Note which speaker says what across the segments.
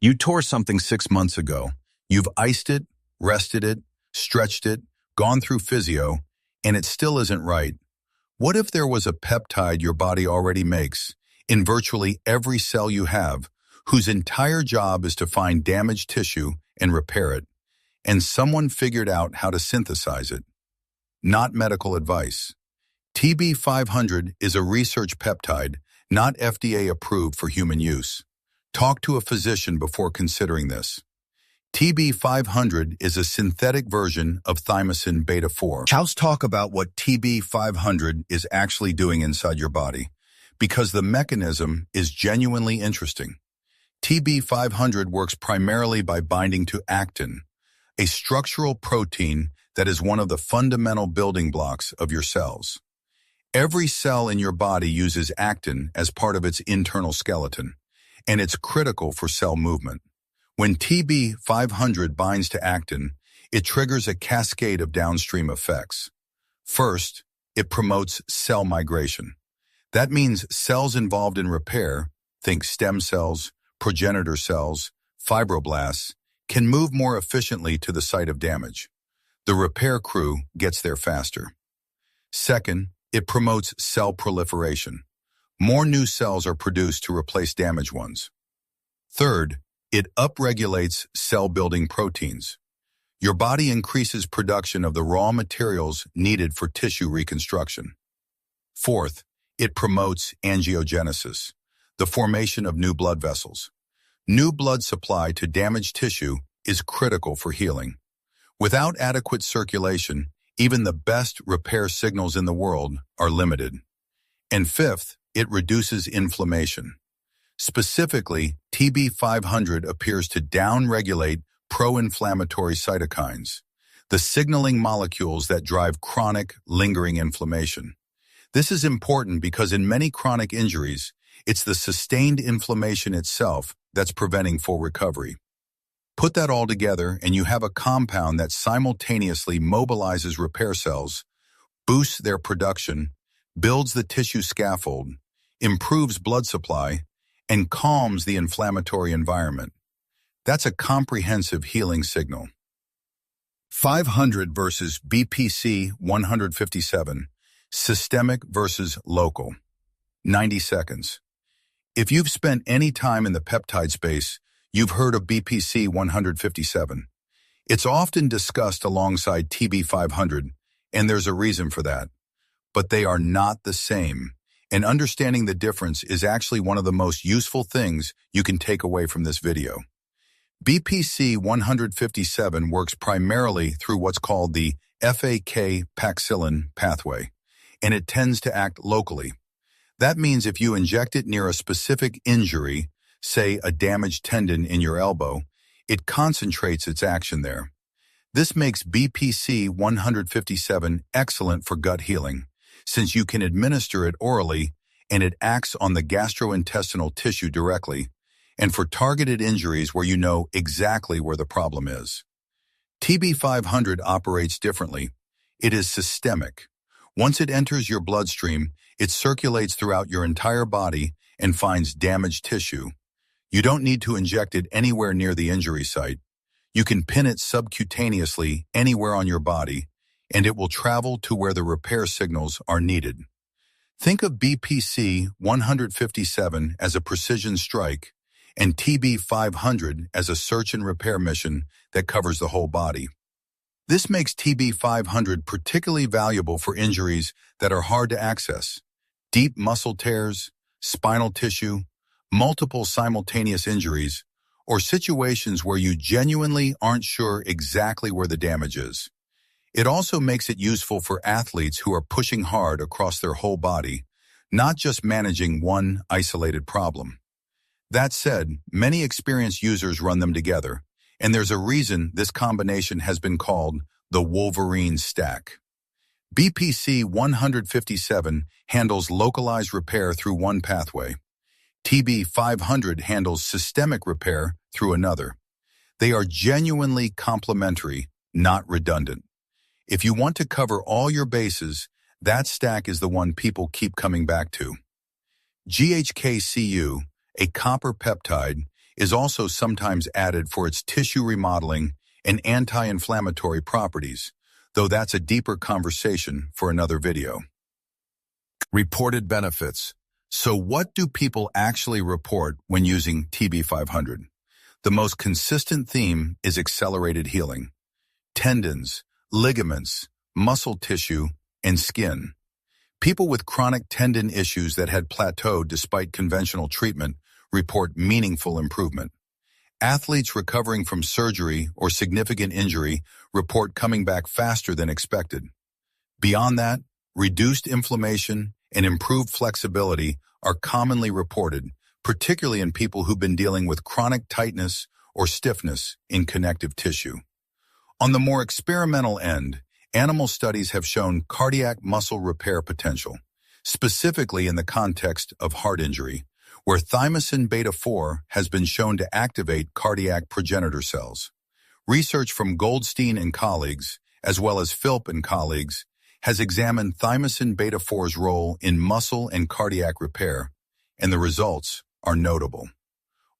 Speaker 1: You tore something 6 months ago. You've iced it, rested it, stretched it, gone through physio, and it still isn't right. What if there was a peptide your body already makes, in virtually every cell you have, whose entire job is to find damaged tissue and repair it, and someone figured out how to synthesize it? Not medical advice. TB-500 is a research peptide, not FDA approved for human use. Talk to a physician before considering this. TB-500 is a synthetic version of Thymosin Beta-4. Let's talk about what TB-500 is actually doing inside your body, because the mechanism is genuinely interesting. TB-500 works primarily by binding to actin, a structural protein that is one of the fundamental building blocks of your cells. Every cell in your body uses actin as part of its internal skeleton, and it's critical for cell movement. When TB-500 binds to actin, it triggers a cascade of downstream effects. First, it promotes cell migration. That means cells involved in repair, think stem cells, progenitor cells, fibroblasts, can move more efficiently to the site of damage. The repair crew gets there faster. Second, it promotes cell proliferation. More new cells are produced to replace damaged ones. Third, it upregulates cell-building proteins. Your body increases production of the raw materials needed for tissue reconstruction. Fourth, it promotes angiogenesis, the formation of new blood vessels. New blood supply to damaged tissue is critical for healing. Without adequate circulation, even the best repair signals in the world are limited. And fifth, it reduces inflammation. Specifically, TB-500 appears to downregulate pro-inflammatory cytokines, the signaling molecules that drive chronic, lingering inflammation. This is important because in many chronic injuries, it's the sustained inflammation itself that's preventing full recovery. Put that all together and you have a compound that simultaneously mobilizes repair cells, boosts their production, builds the tissue scaffold, improves blood supply, and calms the inflammatory environment. That's a comprehensive healing signal. 500 versus BPC 157, systemic versus local. 90 seconds. If you've spent any time in the peptide space, you've heard of BPC 157. It's often discussed alongside TB-500, and there's a reason for that. But they are not the same, and understanding the difference is actually one of the most useful things you can take away from this video. BPC 157 works primarily through what's called the FAK-Paxillin pathway, and it tends to act locally. That means if you inject it near a specific injury, say a damaged tendon in your elbow, it concentrates its action there. This makes BPC 157 excellent for gut healing, since you can administer it orally and it acts on the gastrointestinal tissue directly, and for targeted injuries where you know exactly where the problem is. TB-500 operates differently. It is systemic. Once it enters your bloodstream, it circulates throughout your entire body and finds damaged tissue. You don't need to inject it anywhere near the injury site. You can pin it subcutaneously anywhere on your body, and it will travel to where the repair signals are needed. Think of BPC 157 as a precision strike and TB-500 as a search and repair mission that covers the whole body. This makes TB-500 particularly valuable for injuries that are hard to access: deep muscle tears, spinal tissue, multiple simultaneous injuries, or situations where you genuinely aren't sure exactly where the damage is. It also makes it useful for athletes who are pushing hard across their whole body, not just managing one isolated problem. That said, many experienced users run them together, and there's a reason this combination has been called the Wolverine Stack. BPC 157 handles localized repair through one pathway. TB-500 handles systemic repair through another. They are genuinely complementary, not redundant. If you want to cover all your bases, that stack is the one people keep coming back to. GHK-Cu, a copper peptide, is also sometimes added for its tissue remodeling and anti-inflammatory properties, though that's a deeper conversation for another video. Reported benefits. So what do people actually report when using TB-500? The most consistent theme is accelerated healing. Tendons, ligaments, muscle tissue, and skin. People with chronic tendon issues that had plateaued despite conventional treatment report meaningful improvement. Athletes recovering from surgery or significant injury report coming back faster than expected. Beyond that, reduced inflammation and improved flexibility are commonly reported, particularly in people who've been dealing with chronic tightness or stiffness in connective tissue. On the more experimental end, animal studies have shown cardiac muscle repair potential, specifically in the context of heart injury, where Thymosin Beta-4 has been shown to activate cardiac progenitor cells. Research from Goldstein and colleagues, as well as Philp and colleagues, has examined Thymosin Beta-4's role in muscle and cardiac repair, and the results are notable.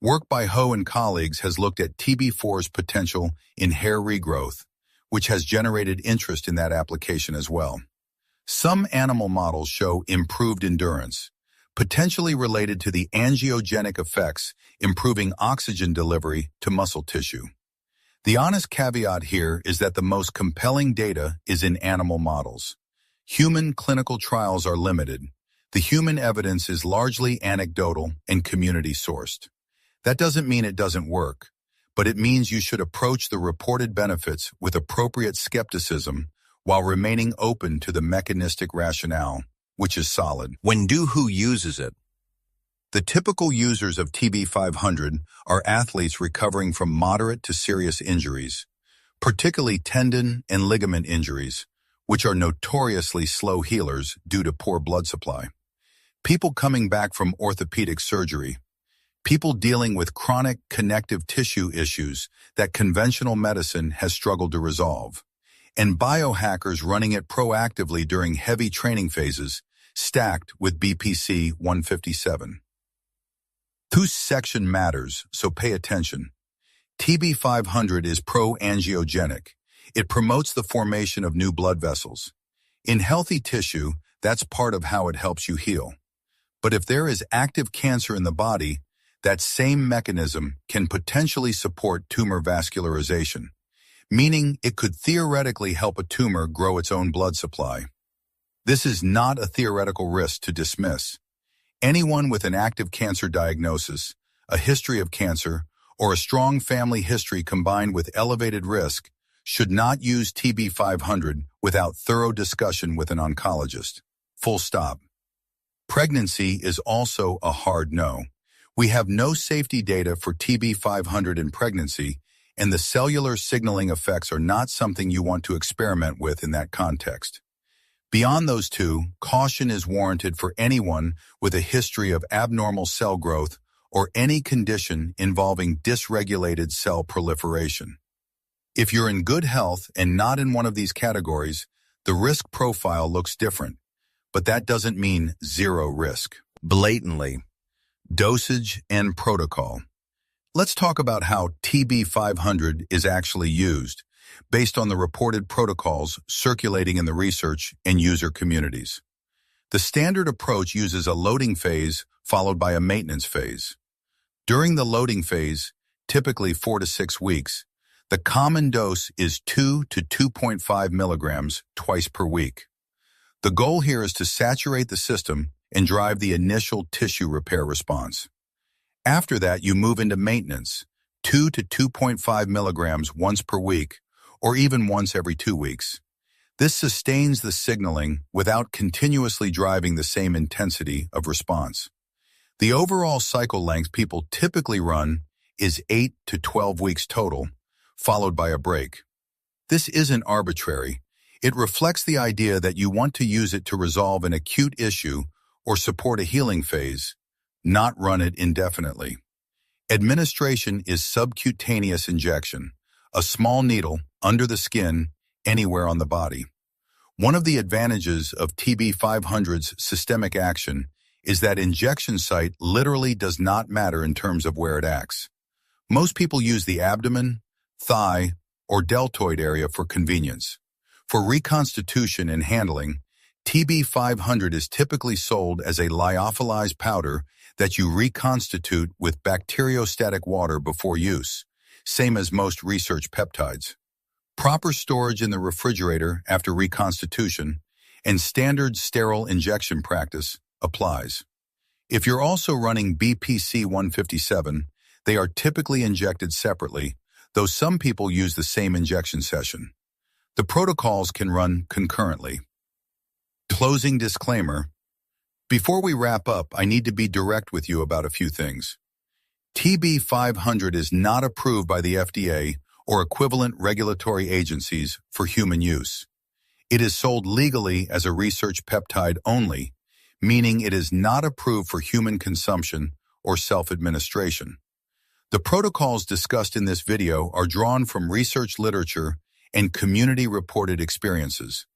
Speaker 1: Work by Ho and colleagues has looked at TB4's potential in hair regrowth, which has generated interest in that application as well. Some animal models show improved endurance, potentially related to the angiogenic effects improving oxygen delivery to muscle tissue. The honest caveat here is that the most compelling data is in animal models. Human clinical trials are limited. The human evidence is largely anecdotal and community-sourced. That doesn't mean it doesn't work, but it means you should approach the reported benefits with appropriate skepticism while remaining open to the mechanistic rationale, which is solid. Who uses it? The typical users of TB-500 are athletes recovering from moderate to serious injuries, particularly tendon and ligament injuries, which are notoriously slow healers due to poor blood supply. People coming back from orthopedic surgery, people dealing with chronic connective tissue issues that conventional medicine has struggled to resolve, and biohackers running it proactively during heavy training phases, stacked with BPC 157. Whose section matters, so pay attention. TB-500 is pro-angiogenic. It promotes the formation of new blood vessels. In healthy tissue, that's part of how it helps you heal. But if there is active cancer in the body, that same mechanism can potentially support tumor vascularization, meaning it could theoretically help a tumor grow its own blood supply. This is not a theoretical risk to dismiss. Anyone with an active cancer diagnosis, a history of cancer, or a strong family history combined with elevated risk should not use TB-500 without thorough discussion with an oncologist. Full stop. Pregnancy is also a hard no. We have no safety data for TB-500 in pregnancy, and the cellular signaling effects are not something you want to experiment with in that context. Beyond those two, caution is warranted for anyone with a history of abnormal cell growth or any condition involving dysregulated cell proliferation. If you're in good health and not in one of these categories, the risk profile looks different, but that doesn't mean zero risk. Blatantly. Dosage and protocol. Let's talk about how TB-500 is actually used, based on the reported protocols circulating in the research and user communities. The standard approach uses a loading phase followed by a maintenance phase. During the loading phase, typically 4 to 6 weeks, the common dose is 2 to 2.5 milligrams twice per week. The goal here is to saturate the system and drive the initial tissue repair response. After that, you move into maintenance, 2 to 2.5 milligrams once per week, or even once every 2 weeks. This sustains the signaling without continuously driving the same intensity of response. The overall cycle length people typically run is 8 to 12 weeks total, followed by a break. This isn't arbitrary. It reflects the idea that you want to use it to resolve an acute issue or support a healing phase, not run it indefinitely. Administration is subcutaneous injection, a small needle under the skin anywhere on the body. One of the advantages of TB-500's systemic action is that injection site literally does not matter in terms of where it acts. Most people use the abdomen, thigh, or deltoid area for convenience. For reconstitution and handling, TB-500 is typically sold as a lyophilized powder that you reconstitute with bacteriostatic water before use, same as most research peptides. Proper storage in the refrigerator after reconstitution and standard sterile injection practice applies. If you're also running BPC-157, they are typically injected separately, though some people use the same injection session. The protocols can run concurrently. Closing disclaimer. Before we wrap up, I need to be direct with you about a few things. TB-500 is not approved by the FDA or equivalent regulatory agencies for human use. It is sold legally as a research peptide only, meaning it is not approved for human consumption or self-administration. The protocols discussed in this video are drawn from research literature and community-reported experiences.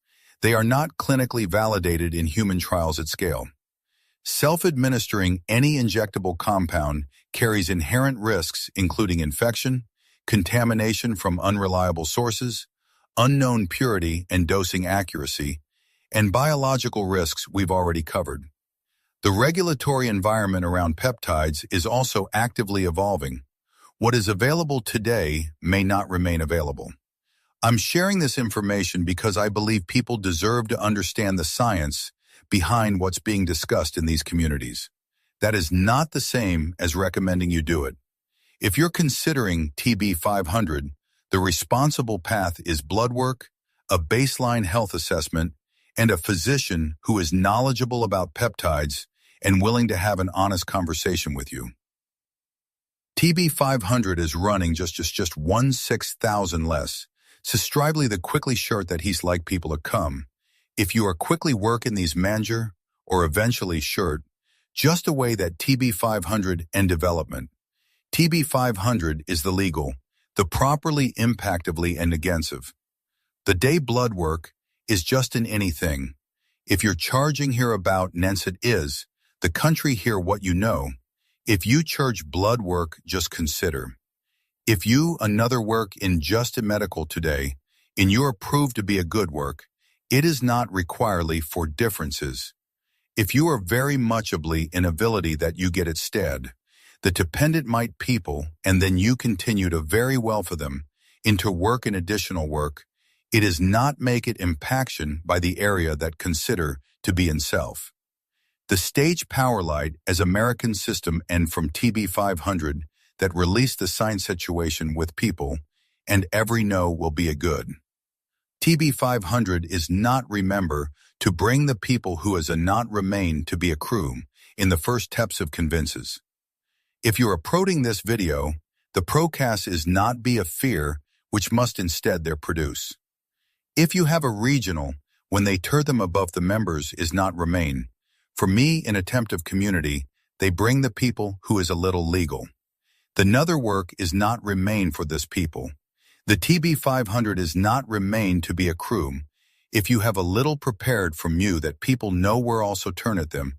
Speaker 1: They are not clinically validated in human trials at scale. Self-administering any injectable compound carries inherent risks including infection, contamination from unreliable sources, unknown purity and dosing accuracy, and biological risks we've already covered. The regulatory environment around peptides is also actively evolving. What is available today may not remain available. I'm sharing this information because I believe people deserve to understand the science behind what's being discussed in these communities. That is not the same as recommending you do it. If you're considering TB-500, the responsible path is blood work, a baseline health assessment, and a physician who is knowledgeable about peptides and willing to have an honest conversation with you. TB-500 is running just 1/6,000 less. Subscribe the quickly shirt that he's like people to come. If you are quickly working these manger or eventually shirt, just away that TB-500 and development. TB-500 is the legal, the properly impactively and againsive. The day blood work is just in anything. If you're charging here about Nenset is, the country hear what you know. If you charge blood work, just consider. If you another work in just a medical today, and you're proved to be a good work, it is not requirely for differences. If you are very muchably in ability that you get it stead, the dependent might people, and then you continue to very well for them, into work and additional work, it is not make it impaction by the area that consider to be in self. The stage power light as American system and from TB-500 that release the science situation with people, and every no will be a good. TB-500 is not remember to bring the people who as a not remain to be a crew in the first steps of convinces. If you're approaching this video, the procast is not be a fear which must instead there produce. If you have a regional, when they turn them above the members is not remain. For me, in attempt of community, they bring the people who is a little legal. The another work is not remain for this people. The TB-500 is not remain to be a crew. If you have a little prepared from you that people know where also turn at them,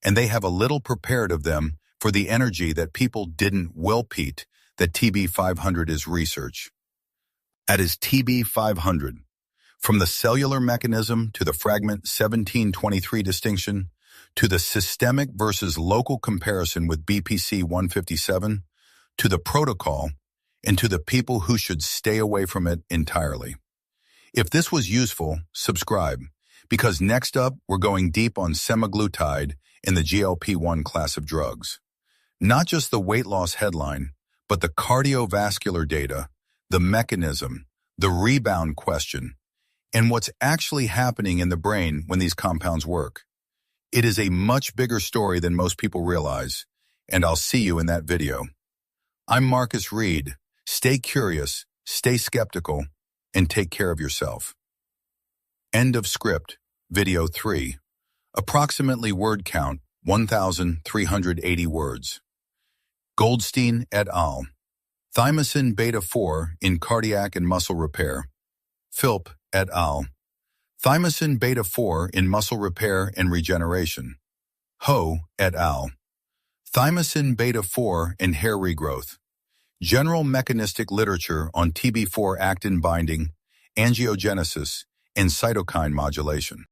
Speaker 1: and they have a little prepared of them for the energy that people didn't will Pete, that TB-500 is research. That is TB-500. From the cellular mechanism to the fragment 1723 distinction, to the systemic versus local comparison with BPC-157, to the protocol, and to the people who should stay away from it entirely. If this was useful, subscribe, because next up we're going deep on semaglutide in the GLP-1 class of drugs. Not just the weight loss headline, but the cardiovascular data, the mechanism, the rebound question, and what's actually happening in the brain when these compounds work. It is a much bigger story than most people realize, and I'll see you in that video. I'm Marcus Reed. Stay curious, stay skeptical, and take care of yourself. End of script, video 3. Approximately word count, 1,380 words. Goldstein et al. Thymosin Beta-4 in cardiac and muscle repair. Philp et al. Thymosin Beta-4 in muscle repair and regeneration. Ho et al. Thymosin Beta-4 in hair regrowth. General mechanistic literature on TB-4 actin binding, angiogenesis, and cytokine modulation.